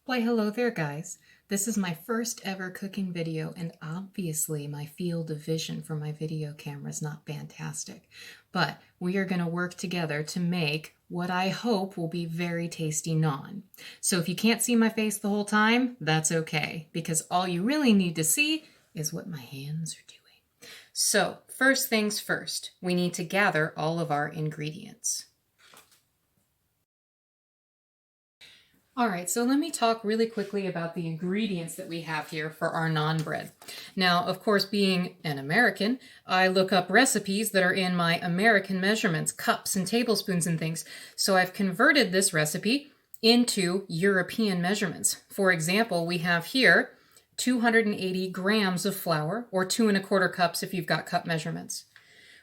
Why, hello there, guys. This is my first ever cooking video, and obviously my field of vision for my video camera is not fantastic. But we are going to work together to make what I hope will be very tasty naan. So if you can't see my face the whole time, that's okay, because all you really need to see is what my hands are doing. So first things first, we need to gather all of our ingredients. All right, so let me talk really quickly about the ingredients that we have here for our naan bread. Now, of course, being an American, I look up recipes that are in my American measurements, cups and tablespoons and things. So I've converted this recipe into European measurements. For example, we have here 280 grams of flour, or 2 1/4 cups if you've got cup measurements.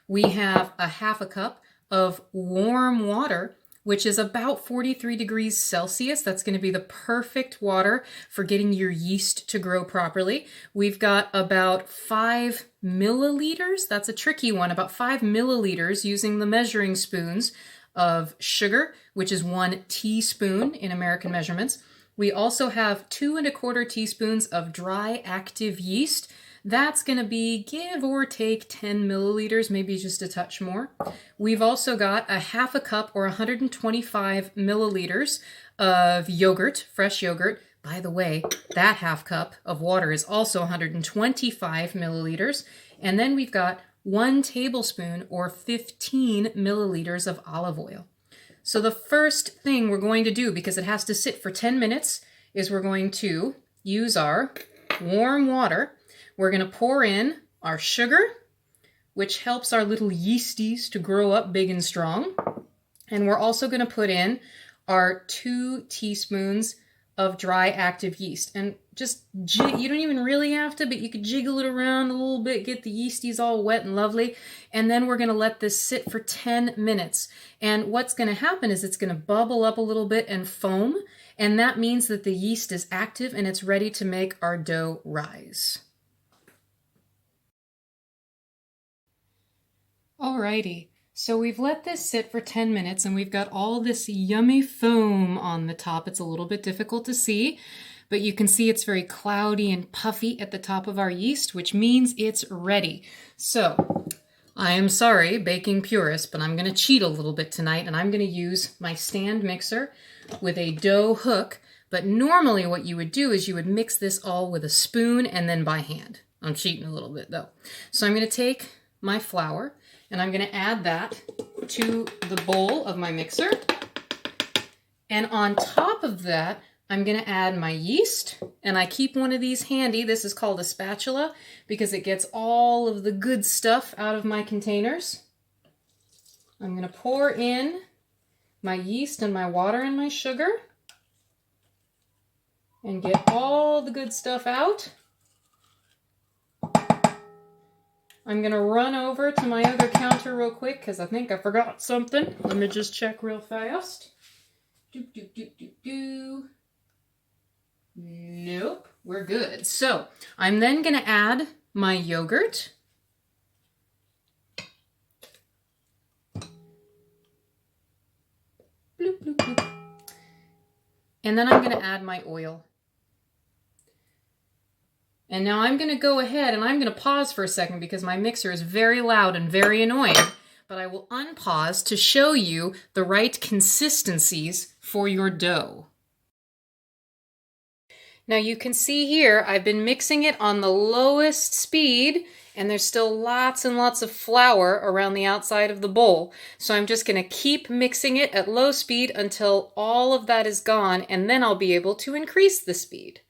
We have a half a cup of warm water, which is about 43 degrees Celsius. That's going to be the perfect water for getting your yeast to grow properly. We've got about 5 milliliters. That's a tricky one. About 5 milliliters using the measuring spoons of sugar, which is 1 teaspoon in American measurements. We also have 2 1/4 teaspoons of dry active yeast. That's going to be give or take 10 milliliters, maybe just a touch more. We've also got a half a cup or 125 milliliters of yogurt, fresh yogurt. By the way, that half cup of water is also 125 milliliters. And then we've got 1 tablespoon or 15 milliliters of olive oil. So the first thing we're going to do, because it has to sit for 10 minutes, is we're going to use our warm water. We're going to pour in our sugar, which helps our little yeasties to grow up big and strong. And we're also going to put in our 2 teaspoons of dry active yeast. And just, you don't even really have to, but you could jiggle it around a little bit, get the yeasties all wet and lovely. And then we're going to let this sit for 10 minutes. And what's going to happen is it's going to bubble up a little bit and foam. And that means that the yeast is active and it's ready to make our dough rise. Alrighty, so we've let this sit for 10 minutes and we've got all this yummy foam on the top. It's a little bit difficult to see, but you can see it's very cloudy and puffy at the top of our yeast, which means it's ready. So, I am sorry, baking purist, but I'm going to cheat a little bit tonight and I'm going to use my stand mixer with a dough hook. But normally what you would do is you would mix this all with a spoon and then by hand. I'm cheating a little bit though. So I'm going to take my flour and I'm going to add that to the bowl of my mixer. And on top of that, I'm going to add my yeast. And I keep one of these handy. This is called a spatula because it gets all of the good stuff out of my containers. I'm going to pour in my yeast and my water and my sugar and get all the good stuff out. I'm going to run over to my other counter real quick because I think I forgot something. Let me just check real fast. Nope, we're good. So I'm then going to add my yogurt. Bloop, bloop, bloop. And then I'm going to add my oil. And now I'm going to go ahead and I'm going to pause for a second because my mixer is very loud and very annoying. But I will unpause to show you the right consistencies for your dough. Now you can see here I've been mixing it on the lowest speed and there's still lots and lots of flour around the outside of the bowl. So I'm just going to keep mixing it at low speed until all of that is gone and then I'll be able to increase the speed.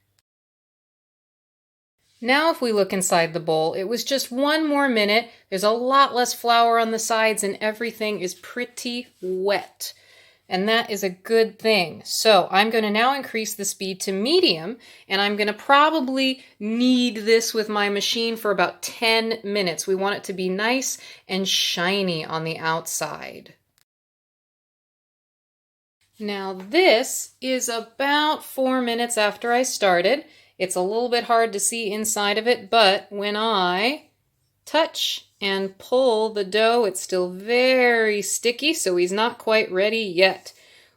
Now if we look inside the bowl, it was just 1 more minute. There's a lot less flour on the sides and everything is pretty wet. And that is a good thing. So I'm going to now increase the speed to medium and I'm going to probably knead this with my machine for about 10 minutes. We want it to be nice and shiny on the outside. Now this is about 4 minutes after I started. It's a little bit hard to see inside of it, but when I touch and pull the dough, it's still very sticky, so he's not quite ready yet.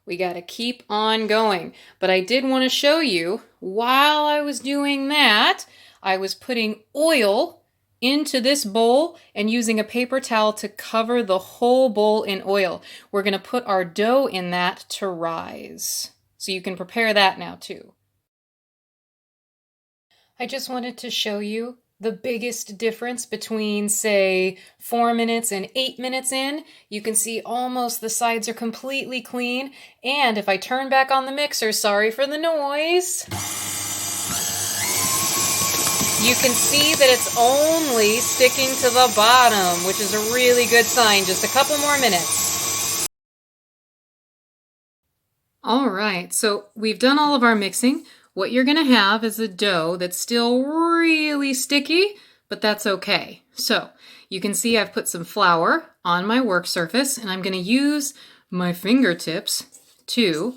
We got to keep on going. But I did want to show you, while I was doing that, I was putting oil into this bowl and using a paper towel to cover the whole bowl in oil. We're going to put our dough in that to rise. So you can prepare that now too. I just wanted to show you the biggest difference between, say, 4 minutes and 8 minutes in. You can see almost the sides are completely clean. And if I turn back on the mixer, sorry for the noise, you can see that it's only sticking to the bottom, which is a really good sign. Just a couple more minutes. All right, so we've done all of our mixing. What you're going to have is a dough that's still really sticky, but that's okay. So you can see I've put some flour on my work surface, and I'm going to use my fingertips to,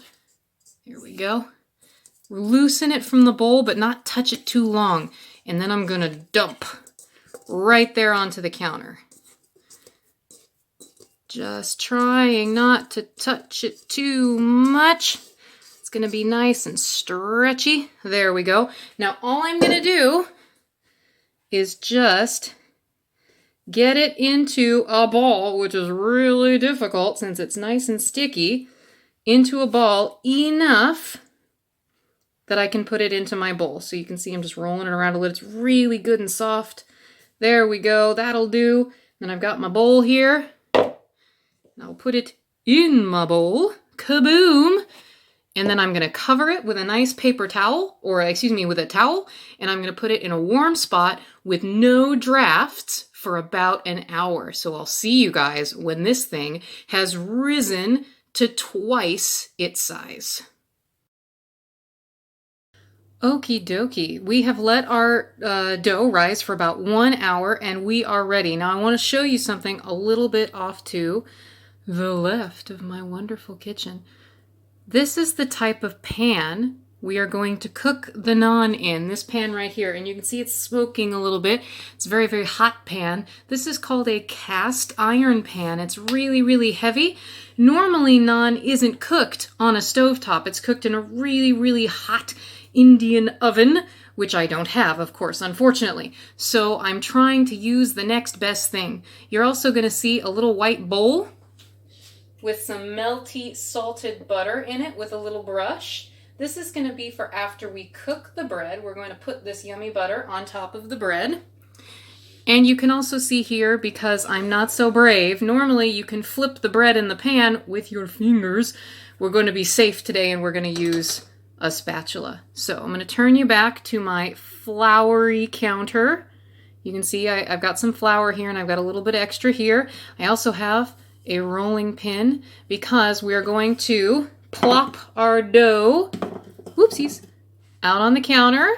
here we go, loosen it from the bowl, but not touch it too long. And then I'm going to dump right there onto the counter. Just trying not to touch it too much. It's going to be nice and stretchy. There we go. Now all I'm going to do is just get it into a ball, which is really difficult since it's nice and sticky, into a ball enough that I can put it into my bowl. So you can see I'm just rolling it around a little. It's really good and soft. There we go. That'll do. Then I've got my bowl here. I'll put it in my bowl. Kaboom! And then I'm going to cover it with a nice paper towel, or excuse me, with a towel, and I'm going to put it in a warm spot with no drafts for about an hour. So I'll see you guys when this thing has risen to twice its size. Okie dokie, we have let our dough rise for about 1 hour and we are ready. Now I want to show you something a little bit off to the left of my wonderful kitchen. This is the type of pan we are going to cook the naan in, this pan right here. And you can see it's smoking a little bit. It's a very, very hot pan. This is called a cast iron pan. It's really, really heavy. Normally naan isn't cooked on a stovetop. It's cooked in a really, really hot Indian oven, which I don't have, of course, unfortunately. So I'm trying to use the next best thing. You're also going to see a little white bowl with some melty salted butter in it with a little brush. This is going to be for after we cook the bread. We're going to put this yummy butter on top of the bread. And you can also see here, because I'm not so brave, normally you can flip the bread in the pan with your fingers. We're going to be safe today and we're going to use a spatula. So I'm going to turn you back to my floury counter. You can see I've got some flour here and I've got a little bit extra here. I also have a rolling pin because we are going to plop our dough, whoopsies, out on the counter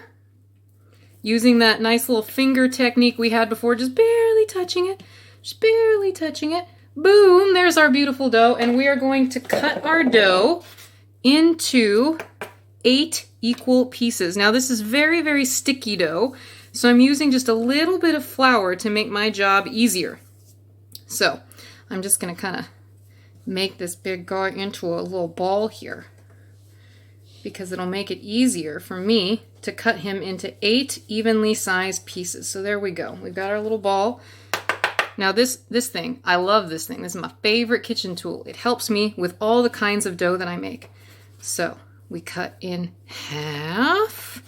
using that nice little finger technique we had before, just barely touching it, just barely touching it. Boom, there's our beautiful dough, and we are going to cut our dough into 8 equal pieces. Now this is very, very sticky dough, so I'm using just a little bit of flour to make my job easier. So I'm just going to kind of make this big guy into a little ball here because it'll make it easier for me to cut him into 8 evenly sized pieces. So there we go. We've got our little ball. Now this thing, I love this thing. This is my favorite kitchen tool. It helps me with all the kinds of dough that I make. So we cut in half,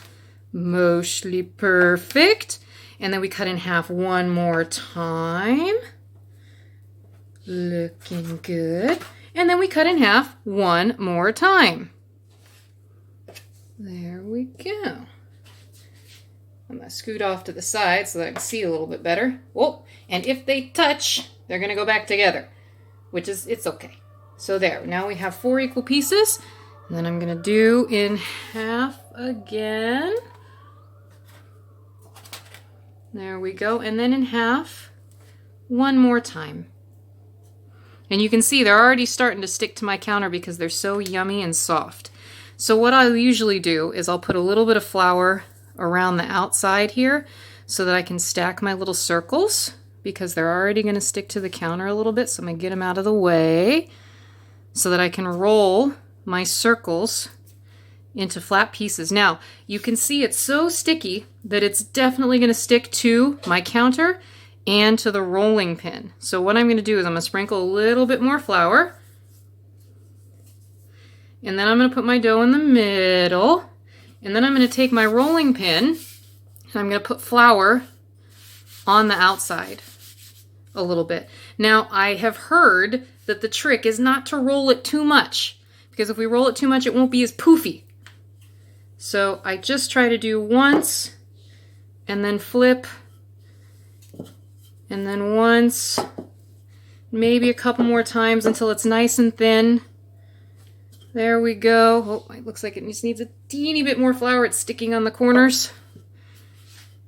mostly perfect. And then we cut in half one more time. Looking good. And then we cut in half one more time. There we go. I'm going to scoot off to the side so that I can see a little bit better. Whoa. And if they touch, they're going to go back together, which is, it's okay. So there, now we have 4 equal pieces. And then I'm going to do in half again. There we go. And then in half one more time. And you can see they're already starting to stick to my counter because they're so yummy and soft. So what I'll usually do is I'll put a little bit of flour around the outside here so that I can stack my little circles because they're already going to stick to the counter a little bit. So I'm going to get them out of the way so that I can roll my circles into flat pieces. Now, you can see it's so sticky that it's definitely going to stick to my counter and to the rolling pin. So what I'm going to do is I'm going to sprinkle a little bit more flour. And then I'm going to put my dough in the middle. And then I'm going to take my rolling pin and I'm going to put flour on the outside a little bit. Now, I have heard that the trick is not to roll it too much, because if we roll it too much, it won't be as poofy. So I just try to do once and then flip, and then once, maybe a couple more times until it's nice and thin. There we go. Oh, it looks like it just needs a teeny bit more flour. It's sticking on the corners.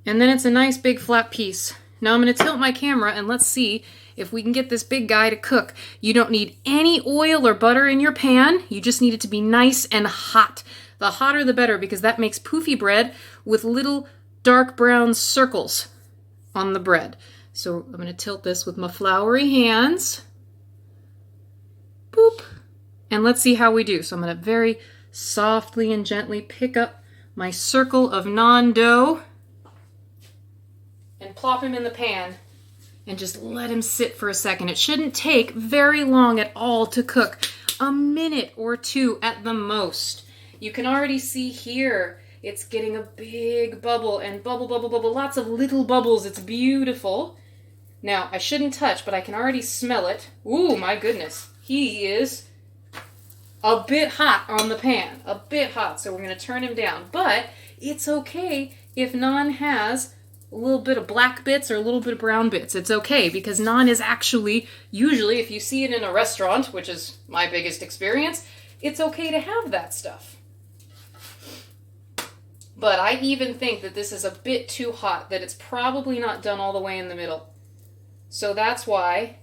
And then it's a nice big flat piece. Now I'm going to tilt my camera and let's see if we can get this big guy to cook. You don't need any oil or butter in your pan. You just need it to be nice and hot. The hotter the better, because that makes poofy bread with little dark brown circles on the bread. So I'm going to tilt this with my floury hands. Boop. And let's see how we do. So I'm going to very softly and gently pick up my circle of naan dough and plop him in the pan and just let him sit for a second. It shouldn't take very long at all to cook. A minute or two at the most. You can already see here it's getting a big bubble, and bubble, bubble, bubble, lots of little bubbles. It's beautiful. Now, I shouldn't touch, but I can already smell it. Ooh, my goodness. He is a bit hot on the pan, a bit hot, so we're going to turn him down. But it's okay if naan has a little bit of black bits or a little bit of brown bits. It's okay, because naan is actually, usually, if you see it in a restaurant, which is my biggest experience, it's okay to have that stuff. But I even think that this is a bit too hot, that it's probably not done all the way in the middle. So that's why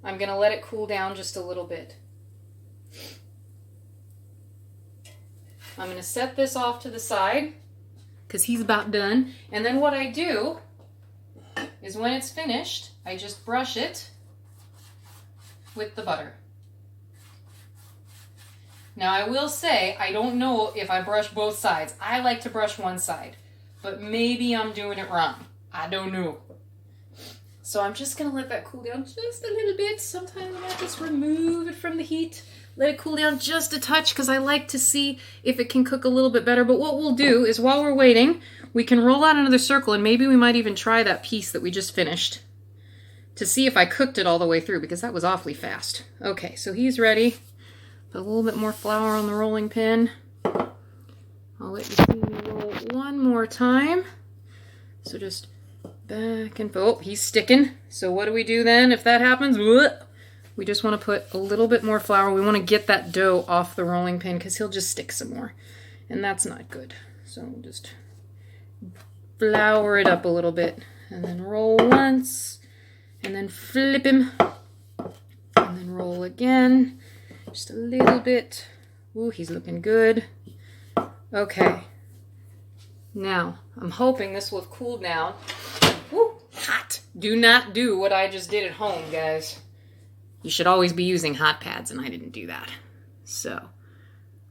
I'm going to let it cool down just a little bit. I'm going to set this off to the side because he's about done. And then what I do is when it's finished, I just brush it with the butter. Now I will say, I don't know if I brush both sides. I like to brush one side, but maybe I'm doing it wrong. I don't know. So I'm just going to let that cool down just a little bit. Sometimes I might just remove it from the heat. Let it cool down just a touch because I like to see if it can cook a little bit better. But what we'll do is while we're waiting, we can roll out another circle, and maybe we might even try that piece that we just finished to see if I cooked it all the way through, because that was awfully fast. Okay, so he's ready. Put a little bit more flour on the rolling pin. I'll let you see me roll one more time. So just back and forth. Oh, he's sticking. So what do we do then if that happens? We just want to put a little bit more flour. We want to get that dough off the rolling pin because he'll just stick some more. And that's not good. So we'll just flour it up a little bit. And then roll once. And then flip him. And then roll again. Just a little bit. Ooh, he's looking good. Okay. Now, I'm hoping this will have cooled down. Woo, hot. Do not do what I just did at home, guys. You should always be using hot pads, and I didn't do that. So,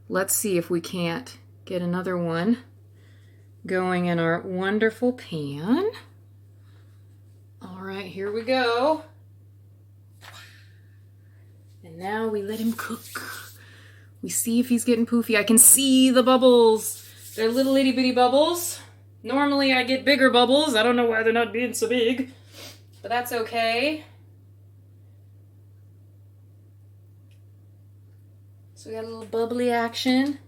let's see if we can't get another one going in our wonderful pan. All right, here we go. And now we let him cook. We see if he's getting poofy. I can see the bubbles. They're little itty bitty bubbles. Normally I get bigger bubbles. I don't know why they're not being so big, but that's okay. So we got a little bubbly action.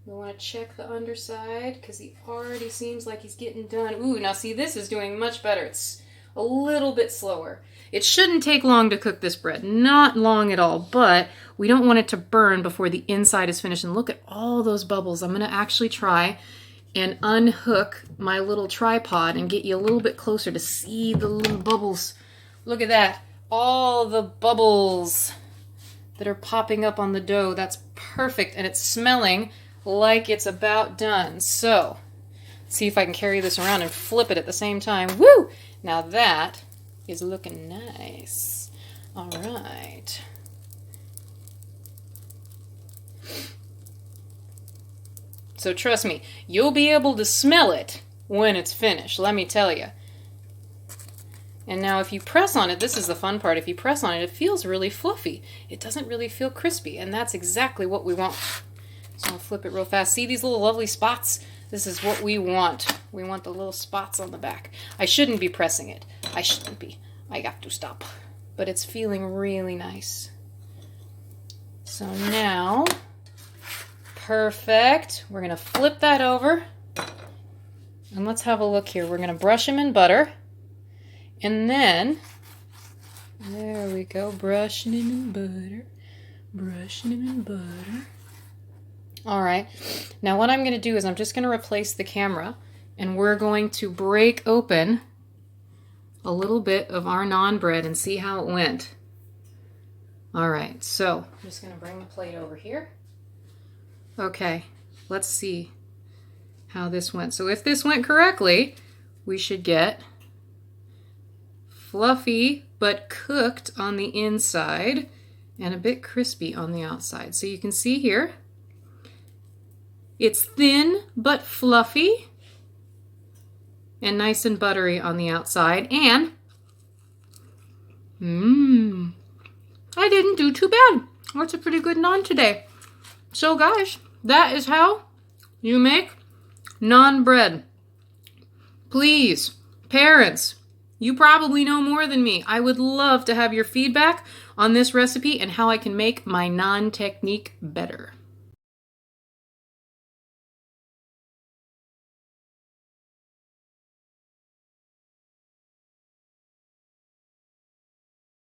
We want to check the underside because he already seems like he's getting done. Ooh, now see, this is doing much better. It's a little bit slower. It shouldn't take long to cook this bread. Not long at all, but we don't want it to burn before the inside is finished. And look at all those bubbles. I'm going to actually try and unhook my little tripod and get you a little bit closer to see the little bubbles. Look at that. All the bubbles that are popping up on the dough. That's perfect. And it's smelling like it's about done. So, let's see if I can carry this around and flip it at the same time. Woo! Now that is looking nice. All right. So trust me, you'll be able to smell it when it's finished, let me tell you. And now if you press on it, this is the fun part, if you press on it, it feels really fluffy. It doesn't really feel crispy, and that's exactly what we want. So I'll flip it real fast. See these little lovely spots? This is what we want. We want the little spots on the back. I shouldn't be pressing it. I shouldn't be. I got to stop. But it's feeling really nice. So now, perfect. We're going to flip that over. And let's have a look here. We're going to brush them in butter. And then, there we go, brushing them in butter. Brushing them in butter. All right, now what I'm going to do is I'm just going to replace the camera, and we're going to break open a little bit of our naan bread and see how it went. All right, so I'm just going to bring the plate over here. Okay, let's see how this went. So if this went correctly, we should get fluffy but cooked on the inside and a bit crispy on the outside. So you can see here, it's thin but fluffy and nice and buttery on the outside. And, I didn't do too bad. That's a pretty good naan today. So guys, that is how you make naan bread. Please, parents, you probably know more than me. I would love to have your feedback on this recipe and how I can make my naan technique better.